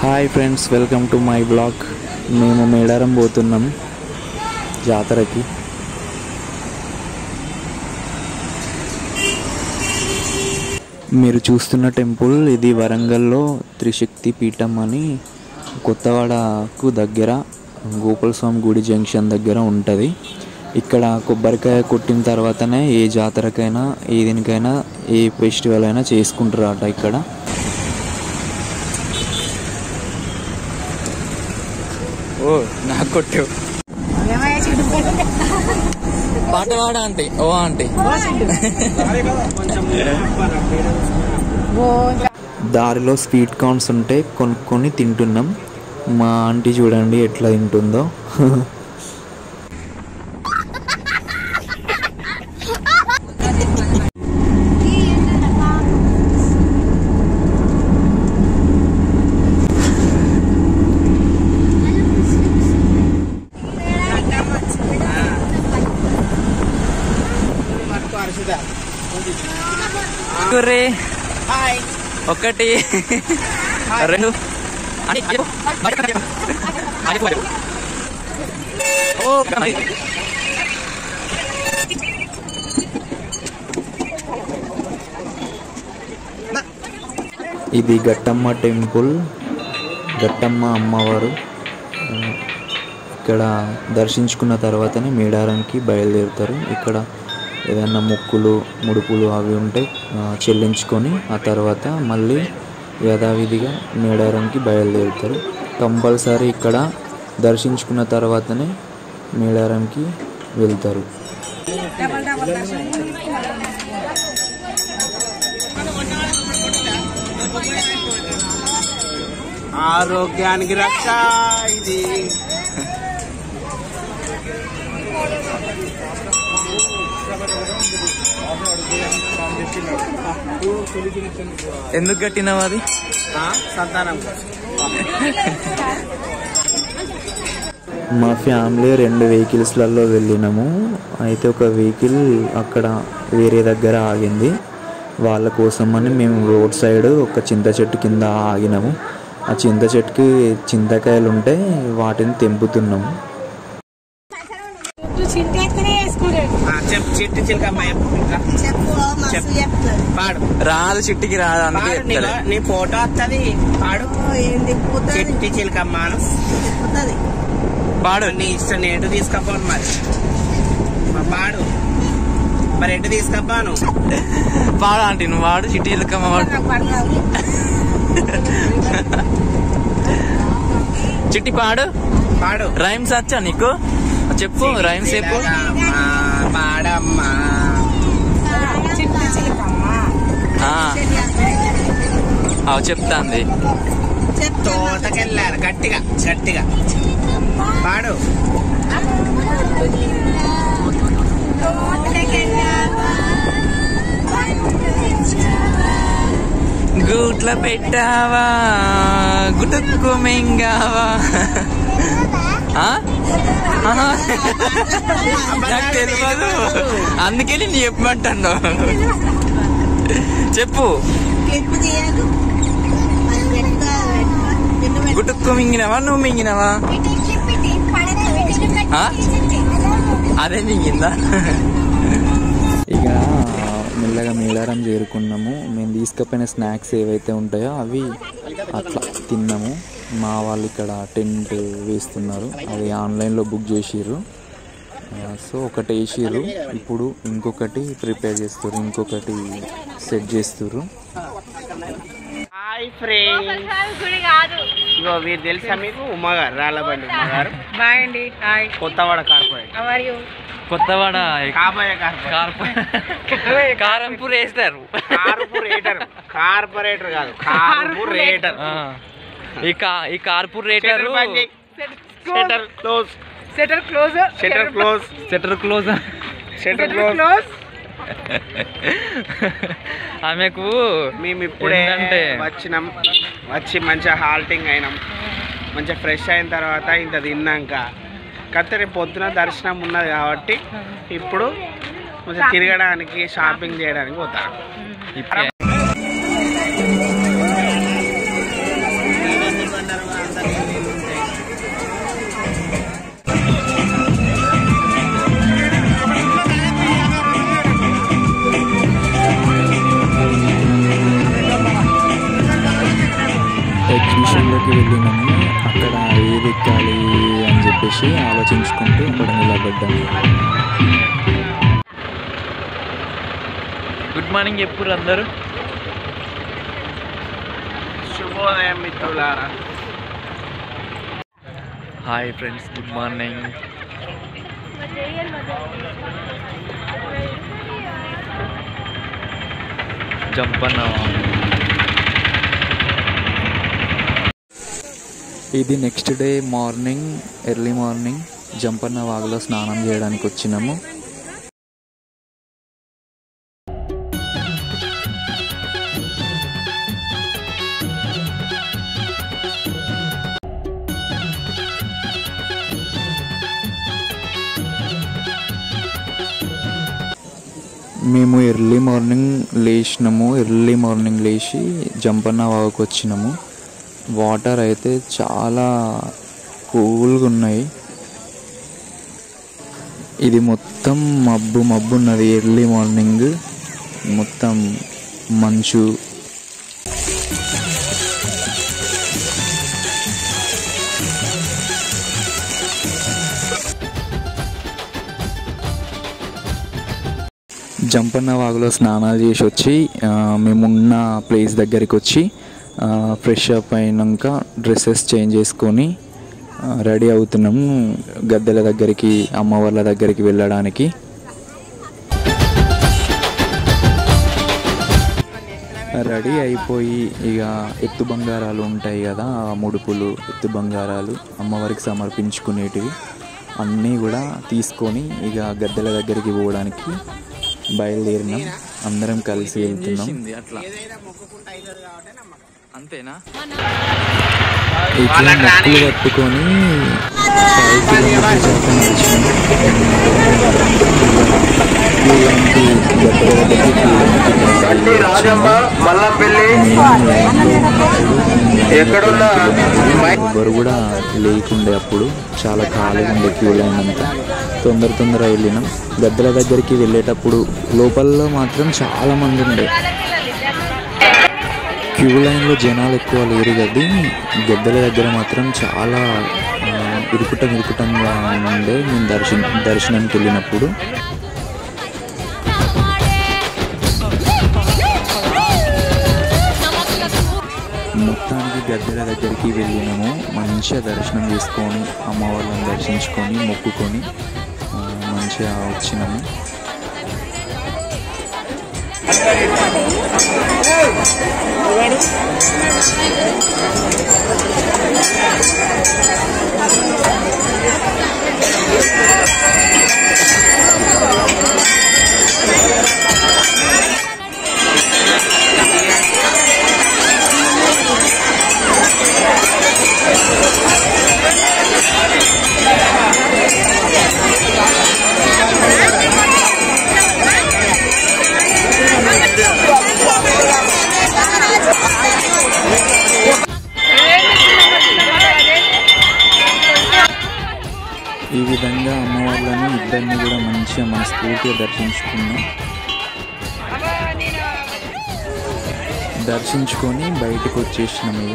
Hi friends, welcome to my blog. మేము మేడారం పోతున్నాం జాతరకి. మీరు చూస్తున్న టెంపుల్ ఇది వరంగల్లో త్రిశక్తి పీఠం అని కొత్తవాడకు దగ్గర గోపాలస్వామి గుడి జంక్షన్ దగ్గర ఉంటుంది. ఇక్కడ కొబ్బరికాయ కొట్టిన తర్వాతనే ఏ జాతరకైనా ఏ దీనికైనా ఏ ఫెస్టివల్ అయినా చేసుకుంటారట. ఇక్కడ ఓ నాకు కొట్టావు పాట పాడ ఆంటీ. ఓ ఆంటీ దారిలో స్వీట్ కార్న్స్ ఉంటే కొనుక్కొని తింటున్నాం. మా ఆంటీ చూడండి ఎట్లా తింటుందో. ఒకటి రెండు ఇది గట్టమ్మ టెంపుల్, గట్టమ్మ అమ్మవారు. ఇక్కడ దర్శించుకున్న తర్వాతనే మేడారంకి బయలుదేరుతారు. ఇక్కడ ఏదైనా మొక్కులు ముడుపులు అవి ఉంటే చెల్లించుకొని ఆ తర్వాత మళ్ళీ యథావిధిగా మేడారంకి బయలుదేరుతారు. కంపల్సరీ ఇక్కడ దర్శించుకున్న తర్వాతనే మేడారంకి వెళ్తారు. ఆరోగ్యానికి రక్ష ఇది. ఎందుకు కట్టినావు అది? సంతానం. మా ఫ్యామిలీ 2 వెహికల్స్లలో వెళ్ళినాము. అయితే ఒక వెహికల్ అక్కడ వేరే దగ్గర ఆగింది. వాళ్ళ కోసమని మేము రోడ్ సైడ్ ఒక చింత చెట్టు కింద ఆగినాము. ఆ చింత చెట్టుకి చింతకాయలు ఉంటే వాటిని తెంపుతున్నాము. చిట్టి చిలకమ్మ పాడు. రాదు చిట్టికి రాదు, అందుకే నీ ఫోటో వస్తుంది. పాడు. చిట్టి చిలకమ్మ పాడు. నీ ఇష్టం. నీ ఎటు తీసుకపోను మరి. పాడు మరి ఎటు తీసుకపోను. పాడు ఆంటీ, నువ్వు వాడు చిట్టి చిలకమ్మ వాడు. చిట్టి పాడు. పాడు. రైమ్స్ వచ్చా నీకు? చెప్పు రైమ్స్ చెప్పు. పాడమ్మా. చెప్తాంది. తోటకెళ్ళారు గట్టిగా గట్టిగా పాడు. గూట్ల పెట్టావా గుటుక్కు మింగావా. నాకు తెలియదు, అందుకే నేను చెప్పమంటాను. చెప్పు. గుటుక్కు మింగినవా నువ్వు మింగినవా? అదే మింగిందా? ఇక మెల్లగా మేడారం చేరుకున్నాము. మేము తీసుకుపోయిన స్నాక్స్ ఏవైతే ఉంటాయో అవి అట్లా తిన్నాము. మా వాళ్ళు ఇక్కడ టెంట్ వేస్తున్నారు, అది ఆన్లైన్లో బుక్ చేసిర్రు. సో ఒకటి వేసిర్రు, ఇప్పుడు ఇంకొకటి ప్రిపేర్ చేస్తారు, ఇంకొకటి సెట్ చేస్తారు. హాయ్ ఫ్రెండ్స్, ఇగో మీరు తెలుసా మీకు? ఉమ్మగారు రాళ్ళబండి ఉమ్మగారు. బాయ్ అండి. హాయ్. కొత్తవాడ కార్పొరేట్. కొత్తవాడ కాబోయే కారంపూర్ వేస్తారు. కార్పొరేటర్ కాదు, కార్పొరేటర్. ఈ కార్పొరేటర్ ఆమెకు మేము ఇప్పుడే వచ్చి మంచిగా హాల్టింగ్ అయినాం. మంచిగా ఫ్రెష్ అయిన తర్వాత ఇంత తిన్నాక కత్తెరి పొద్దున దర్శనం ఉన్నది కాబట్టి ఇప్పుడు కొంచెం తిరగడానికి షాపింగ్ చేయడానికి పోతాను. ఎగ్జిబిషన్లోకి వెళ్ళినాము. అక్కడ ఏది ఎక్కాలి అని చెప్పేసి ఆలోచించుకుంటూ అక్కడ నిలబడ్డాము. గుడ్ మార్నింగ్ ఎప్పుడు అందరూ. శుభోదయం మిత్రులారా. Hi friends, good morning. Jampanna ఇది next day morning, early morning Jampanna వాగులో స్నానం చేయడానికి వచ్చినాము. మేము ఎర్లీ మార్నింగ్ లేచి జంపన్న వాగుకు వచ్చినాము. వాటర్ అయితే చాలా కూల్గా ఉన్నాయి. ఇది మొత్తం మబ్బు ఉన్నది. ఎర్లీ మార్నింగ్ మొత్తం మంచు. జంపన్న వాగులో స్నానాలు చేసి వచ్చి మేమున్న ప్లేస్ దగ్గరికి వచ్చి ఫ్రెష్ అప్ అయినాక డ్రెస్సెస్ చేంజ్ చేసుకొని రెడీ అవుతున్నాము గద్దెల దగ్గరికి, అమ్మవార్ల దగ్గరికి వెళ్ళడానికి. రెడీ అయిపోయి ఇక ఎత్తు బంగారాలు ఉంటాయి కదా, ఆ ముడుపులు, ఎత్తు బంగారాలు అమ్మవారికి సమర్పించుకునేటివి అన్నీ కూడా తీసుకొని ఇక గద్దెల దగ్గరికి పోవడానికి బయలుదేరినాం. అందరం కలిసి వెళ్తున్నాం. అట్లా అంతేనా? ఇట్లా మొక్కులు కట్టుకొని 5 కిలోమీటర్స్ దాకా నడిచినాం. ఎవ్వరు కూడా లేకుండే, అప్పుడు చాలా ఖాళీగా ఉండే. క్యూ లైన్ అంతా తొందర వెళ్ళినాం. గద్దెల దగ్గరికి వెళ్ళేటప్పుడు లోపలలో మాత్రం చాలా మంది ఉండే. క్యూ లైన్లో జనాలు ఎక్కువ లేరు కదా, గద్దెల దగ్గర మాత్రం చాలా ఇరుకుటంగా ఉండే. మేము దర్శనానికి వెళ్ళినప్పుడు మొత్తానికి గద్దెల దగ్గరికి వెళ్ళినాము. మంచిగా దర్శనం చేసుకొని అమ్మవార్లను దర్శించుకొని మొక్కుకొని మంచిగా వచ్చినాము. ఈ విధంగా అమ్మవార్లను ఇద్దరిని కూడా మంచిగా మనస్ఫూర్తిగా దర్శించుకున్నాం. దర్శించుకొని బయటకు వచ్చేసినాం. ఇక